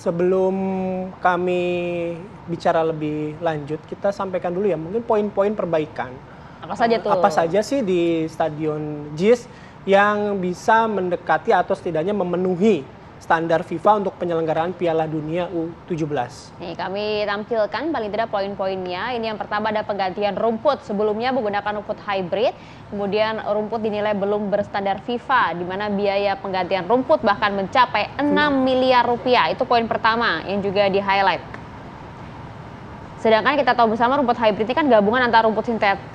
sebelum kami bicara lebih lanjut, kita sampaikan dulu ya mungkin poin-poin perbaikan. Apa saja tuh? Apa saja sih di Stadion JIS yang bisa mendekati atau setidaknya memenuhi standar FIFA untuk penyelenggaraan Piala Dunia U17. Nih, kami tampilkan paling tidak poin-poinnya. Ini yang pertama ada penggantian rumput. Sebelumnya menggunakan rumput hybrid, kemudian rumput dinilai belum berstandar FIFA, di mana biaya penggantian rumput bahkan mencapai 6 miliar rupiah. Itu poin pertama yang juga di-highlight. Sedangkan kita tahu bersama rumput hybrid ini kan gabungan antara rumput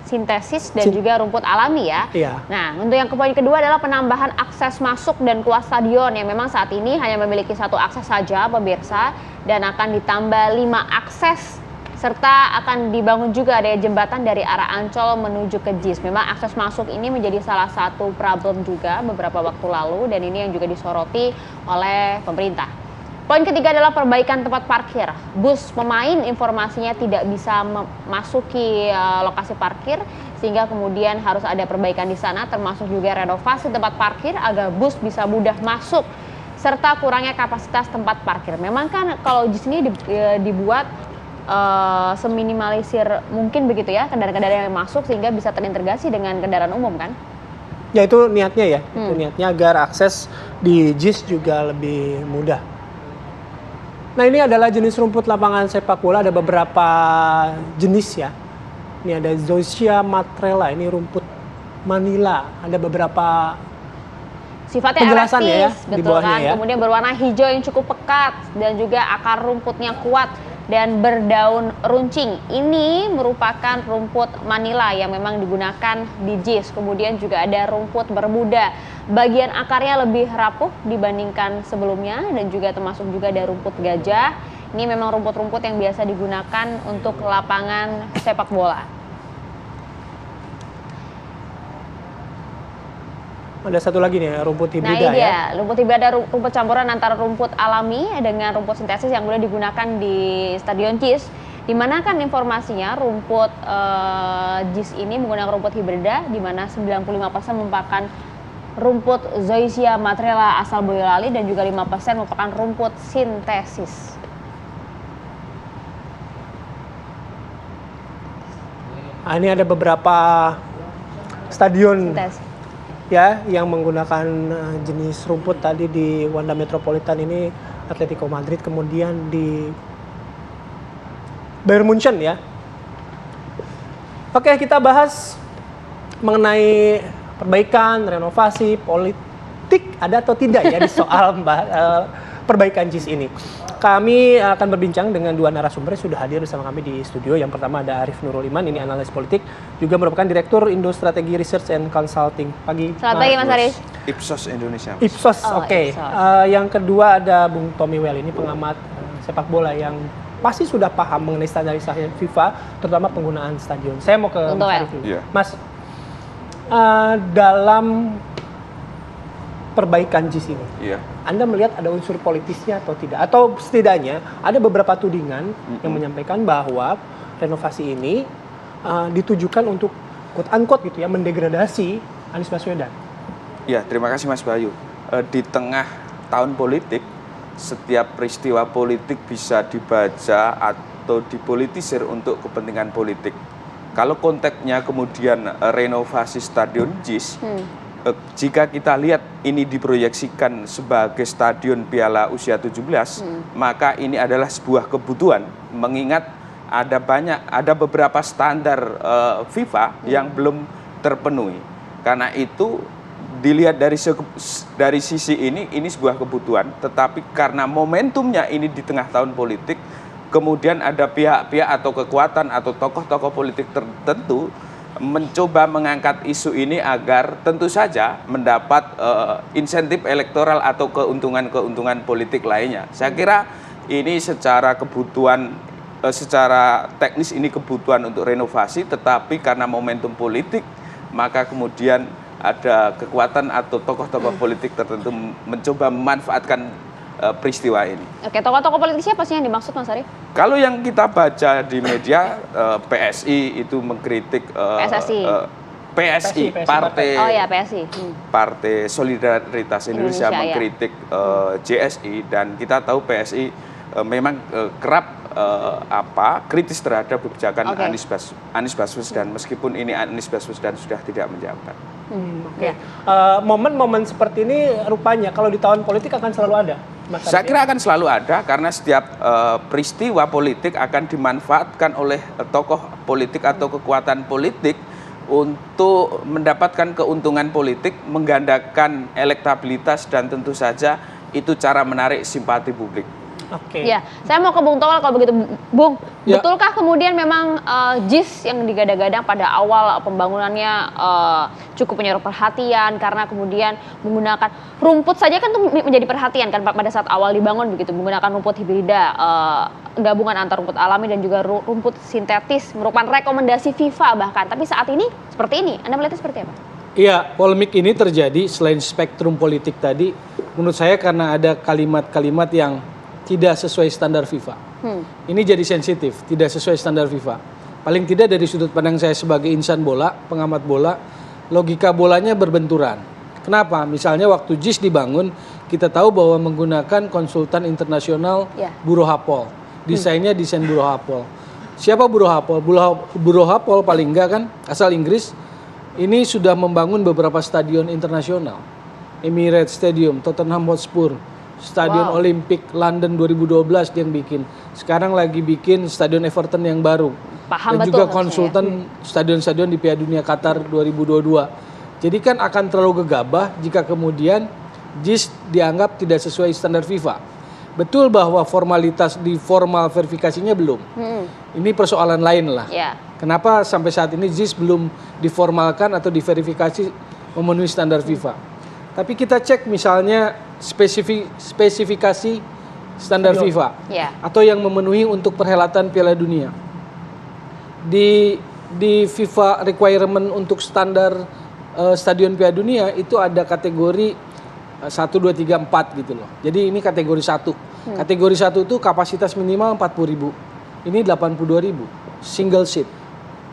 sintesis dan juga rumput alami ya. Iya. Nah, untuk yang poin kedua adalah penambahan akses masuk dan keluar stadion yang memang saat ini hanya memiliki satu akses saja pemirsa, dan akan ditambah 5 akses serta akan dibangun juga ada jembatan dari arah Ancol menuju ke JIS. Memang akses masuk ini menjadi salah satu problem juga beberapa waktu lalu, dan ini yang juga disoroti oleh pemerintah. Poin ketiga adalah perbaikan tempat parkir. Bus pemain informasinya tidak bisa memasuki lokasi parkir, sehingga kemudian harus ada perbaikan di sana, termasuk juga renovasi tempat parkir agar bus bisa mudah masuk, serta kurangnya kapasitas tempat parkir. Memang kan kalau di sini dibuat seminimalisir mungkin begitu ya, kendaraan-kendaraan yang masuk sehingga bisa terintegrasi dengan kendaraan umum kan? Ya itu niatnya ya, itu niatnya agar akses di JIS juga lebih mudah. Nah ini adalah jenis rumput lapangan sepak bola, ada beberapa jenis ya. Ini ada Zoysia matrela, ini rumput Manila, ada beberapa sifatnya penjelasan elastis, ya, di betul bawahnya kan? ya. Kemudian berwarna hijau yang cukup pekat dan juga akar rumputnya kuat dan berdaun runcing. Ini merupakan rumput Manila yang memang digunakan di JIS. Kemudian juga ada rumput Bermuda. Bagian akarnya lebih rapuh dibandingkan sebelumnya, dan juga termasuk juga ada rumput gajah. Ini memang rumput-rumput yang biasa digunakan untuk lapangan sepak bola. Ada satu lagi nih, rumput hibrida Nah ini dia, ya. rumput hibrida, rumput campuran antara rumput alami dengan rumput sintesis yang boleh digunakan di Stadion JIS. Di mana kan informasinya rumput JIS ini menggunakan rumput hibrida, di mana 95% merupakan rumput Zoysia matrela asal Boyolali dan juga 5% merupakan rumput sintesis. Nah, ini ada beberapa stadion Sintesis. ya yang menggunakan jenis rumput tadi. Di Wanda Metropolitan ini Atletico Madrid, kemudian di Bayern Munchen ya. Oke, kita bahas mengenai perbaikan, renovasi, politik ada atau tidak ya di soal perbaikan JIS ini. Kami akan berbincang dengan dua narasumber yang sudah hadir bersama kami di studio. Yang pertama ada Arif Nurul Iman, ini analis politik, juga merupakan Direktur Indo Strategi Research and Consulting. Selamat pagi Mas Arif. Ipsos Indonesia. Ipsos, Oh, oke. Ipsos. Yang kedua ada Bung Tommy Well, ini pengamat sepak bola yang pasti sudah paham mengenai standarisasi FIFA, terutama penggunaan stadion. Saya mau ke Untuk Mas Arif dulu. Iya. Mas, dalam perbaikan JIS ini, Iya. Anda melihat ada unsur politisnya atau tidak? Atau setidaknya ada beberapa tudingan yang menyampaikan bahwa renovasi ini ditujukan untuk quote-unquote gitu ya, mendegradasi Anies Baswedan. Ya, terima kasih Mas Bayu. Di tengah tahun politik, setiap peristiwa politik bisa dibaca atau dipolitisir untuk kepentingan politik. Kalau konteksnya kemudian renovasi Stadion JIS, jika kita lihat ini diproyeksikan sebagai stadion Piala Usia 17, maka ini adalah sebuah kebutuhan, mengingat ada beberapa standar FIFA yang belum terpenuhi. Karena itu dilihat dari sisi ini sebuah kebutuhan, tetapi karena momentumnya ini di tengah tahun politik, kemudian ada pihak-pihak atau kekuatan atau tokoh-tokoh politik tertentu mencoba mengangkat isu ini agar tentu saja mendapat insentif elektoral atau keuntungan-keuntungan politik lainnya. Saya kira ini secara kebutuhan, secara teknis ini kebutuhan untuk renovasi, tetapi karena momentum politik, maka kemudian ada kekuatan atau tokoh-tokoh politik tertentu mencoba memanfaatkan peristiwa ini. Oke, tokoh-tokoh politik siapa sih yang dimaksud Mas Arif? Kalau yang kita baca di media, PSI itu mengkritik PSI, partai, oh ya PSI, Partai Solidaritas Indonesia ya. mengkritik JSI, dan kita tahu PSI memang kerap kritis terhadap kebijakan Anies Baswedan, meskipun ini Anies Baswedan sudah tidak menjabat. Momen-momen seperti ini rupanya kalau di tahun politik akan selalu ada. Saya kira akan selalu ada karena setiap peristiwa politik akan dimanfaatkan oleh tokoh politik atau kekuatan politik untuk mendapatkan keuntungan politik, menggandakan elektabilitas, dan tentu saja itu cara menarik simpati publik. Ya, saya mau ke Bung Toel kalau begitu, Bung. Ya. Betulkah kemudian memang JIS yang digadang-gadang pada awal pembangunannya cukup menyuruh perhatian karena kemudian menggunakan rumput saja kan itu menjadi perhatian kan pada saat awal dibangun begitu, menggunakan rumput hibrida, gabungan antara rumput alami dan juga rumput sintetis, merupakan rekomendasi FIFA bahkan. Tapi saat ini seperti ini, Anda melihatnya seperti apa? Iya, polemik ini terjadi selain spektrum politik tadi, menurut saya karena ada kalimat-kalimat yang tidak sesuai standar FIFA. Ini jadi sensitif, tidak sesuai standar FIFA. Paling tidak dari sudut pandang saya sebagai insan bola, pengamat bola, logika bolanya berbenturan. Kenapa? Misalnya waktu JIS dibangun, kita tahu bahwa menggunakan konsultan internasional Bureau Happold. Desainnya desain Bureau Happold. Siapa Bureau Happold? Bureau Happold paling enggak kan, asal Inggris, ini sudah membangun beberapa stadion internasional. Emirates Stadium, Tottenham Hotspur, Stadion Olimpik London 2012 dia yang bikin. Sekarang lagi bikin Stadion Everton yang baru. Paham dan betul, juga konsultan stadion-stadion di Piala Dunia Qatar 2022. Jadi kan akan terlalu gegabah jika kemudian JIS dianggap tidak sesuai standar FIFA. Betul bahwa formalitas di formal verifikasinya belum. Ini persoalan lain lah. Kenapa sampai saat ini JIS belum diformalkan atau diverifikasi memenuhi standar FIFA. Tapi kita cek misalnya spesifikasi standar FIFA atau yang memenuhi untuk perhelatan Piala Dunia. Di FIFA requirement untuk standar stadion Piala Dunia itu ada kategori 1, 2, 3, 4 gitu loh. Jadi ini kategori 1. Kategori 1 itu kapasitas minimal 40.000. Ini 82.000 single seat.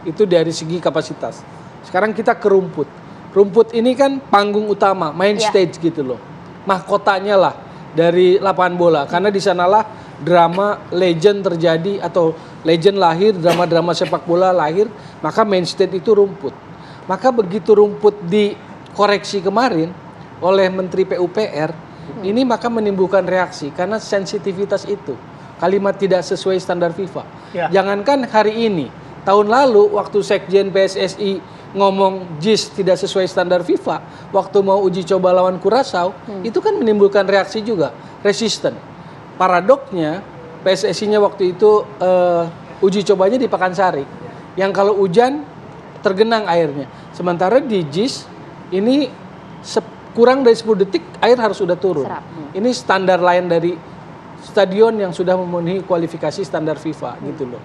Itu dari segi kapasitas. Sekarang kita ke rumput. Rumput ini kan panggung utama, main stage gitu loh. Mahkotanya lah dari lapangan bola. Karena di sanalah drama legend terjadi atau legend lahir, drama-drama sepak bola lahir, maka main stage itu rumput. Maka begitu rumput dikoreksi kemarin oleh Menteri PUPR, ini maka menimbulkan reaksi karena sensitivitas itu. Kalimat tidak sesuai standar FIFA. Jangankan hari ini, tahun lalu waktu Sekjen PSSI ngomong JIS tidak sesuai standar FIFA, waktu mau uji coba lawan Curaçao, itu kan menimbulkan reaksi juga, resisten. Paradoknya, PSSI-nya waktu itu uji cobanya di Pakansari, yang kalau hujan tergenang airnya. Sementara di JIS, ini kurang dari 10 detik air harus sudah turun. Ini standar lain dari stadion yang sudah memenuhi kualifikasi standar FIFA gitu loh.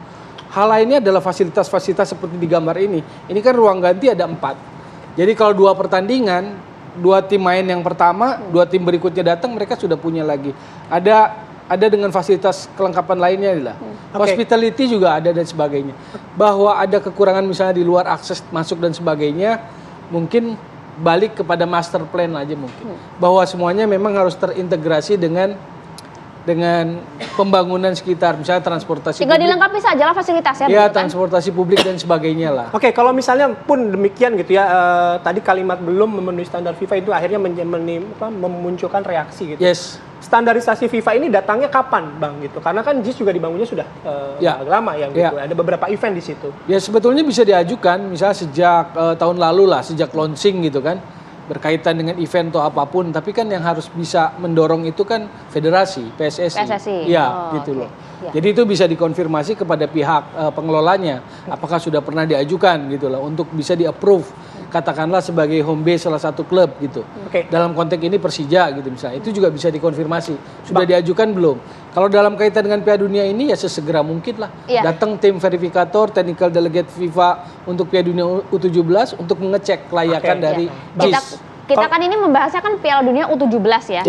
Hal lainnya adalah fasilitas-fasilitas seperti di gambar ini. Ini kan ruang ganti ada 4. Jadi kalau 2 pertandingan, 2 tim main yang pertama, 2 tim berikutnya datang, mereka sudah punya lagi. Ada dengan fasilitas kelengkapan lainnya lah. Hospitality juga ada dan sebagainya. Bahwa ada kekurangan misalnya di luar akses masuk dan sebagainya, mungkin balik kepada master plan aja mungkin. Bahwa semuanya memang harus terintegrasi dengan pembangunan sekitar, misalnya transportasi tinggal publik. Dilengkapi saja lah fasilitasnya. Ya, transportasi publik dan sebagainya lah. Oke, kalau misalnya pun demikian gitu ya, tadi kalimat belum memenuhi standar FIFA itu akhirnya memunculkan reaksi gitu. Yes. Standarisasi FIFA ini datangnya kapan, Bang? Gitu. Karena kan JIS juga dibangunnya sudah lama ya, gitu. Ada beberapa event di situ. Ya, sebetulnya bisa diajukan, misalnya sejak tahun lalu lah, sejak launching gitu kan. Berkaitan dengan event atau apapun, tapi kan yang harus bisa mendorong itu kan federasi, PSSI. Ya, gitu loh. Jadi itu bisa dikonfirmasi kepada pihak pengelolanya, apakah sudah pernah diajukan gitu loh, untuk bisa di-approve, katakanlah sebagai home base salah satu klub gitu. Dalam konteks ini Persija gitu misalnya, itu juga bisa dikonfirmasi, sudah diajukan belum? Kalau dalam kaitan dengan Piala Dunia ini ya sesegera mungkin lah, datang tim verifikator, technical delegate FIFA untuk Piala Dunia U17 untuk mengecek kelayakan dari JIS. Kita kan ini membahasnya kan Piala Dunia U17 ya.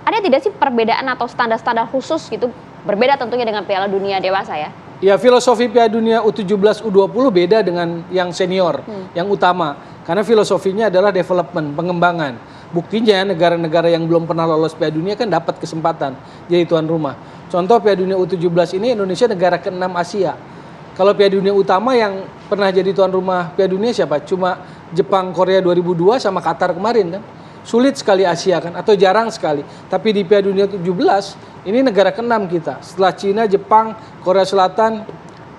Ada tidak sih perbedaan atau standar-standar khusus gitu, berbeda tentunya dengan Piala Dunia dewasa ya? Ya, filosofi Piala Dunia U17, U20 beda dengan yang senior, yang utama. Karena filosofinya adalah development, pengembangan. Buktinya negara-negara yang belum pernah lolos Piala Dunia kan dapat kesempatan jadi tuan rumah. Contoh Piala Dunia U17 ini Indonesia negara ke-6 Asia. Kalau Piala Dunia utama yang pernah jadi tuan rumah Piala Dunia siapa? Cuma Jepang, Korea 2002 sama Qatar kemarin kan. Sulit sekali Asia kan, atau jarang sekali. Tapi di Piala Dunia 17 ini negara ke-6 kita. Setelah Cina, Jepang, Korea Selatan,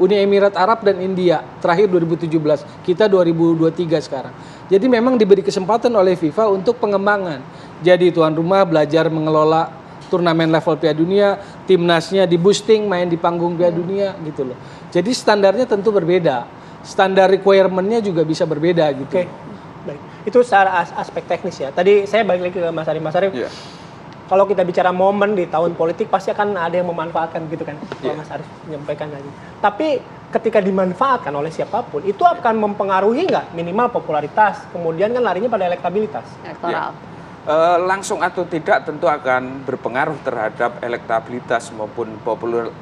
Uni Emirat Arab dan India terakhir 2017. Kita 2023 sekarang. Jadi memang diberi kesempatan oleh FIFA untuk pengembangan. Jadi tuan rumah belajar mengelola turnamen level Piala Dunia, timnasnya di boosting, main di panggung Piala Dunia gitu loh. Jadi standarnya tentu berbeda. Standar requirement-nya juga bisa berbeda gitu. Oke. Baik. Itu secara aspek teknis ya. Tadi saya balik lagi ke Mas Arif. Mas Arif, kalau kita bicara momen di tahun politik pasti akan ada yang memanfaatkan gitu kan. Kalau Mas Arif menyampaikan tadi. Tapi ketika dimanfaatkan oleh siapapun, itu akan mempengaruhi nggak minimal popularitas, kemudian kan larinya pada elektabilitas. Elektoral. Langsung atau tidak tentu akan berpengaruh terhadap elektabilitas maupun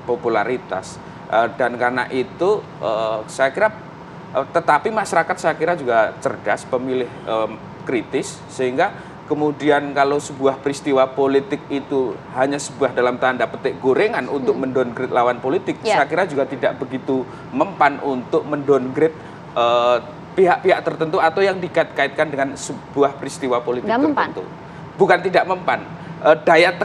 popularitas. Dan karena itu saya kira tetapi masyarakat saya kira juga cerdas, pemilih kritis, sehingga kemudian kalau sebuah peristiwa politik itu hanya sebuah dalam tanda petik gorengan untuk mendowngrade lawan politik, saya kira juga tidak begitu mempan untuk mendowngrade pihak-pihak tertentu atau yang dikait-kaitkan dengan sebuah peristiwa politik tertentu. Bukan tidak mempan, daya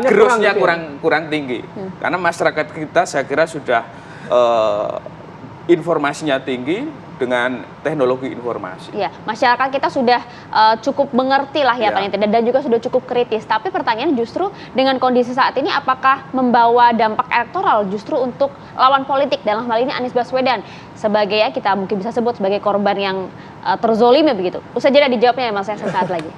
gerusnya kurang tinggi. Karena masyarakat kita saya kira sudah informasinya tinggi dengan teknologi informasi. Iya, masyarakat kita sudah cukup mengerti lah ya paling tidak, dan juga sudah cukup kritis. Tapi pertanyaannya justru dengan kondisi saat ini apakah membawa dampak elektoral justru untuk lawan politik, dalam hal ini Anies Baswedan sebagai kita mungkin bisa sebut sebagai korban yang terzolimi begitu. Usai jeda dijawabnya ya Mas, saya sesaat lagi.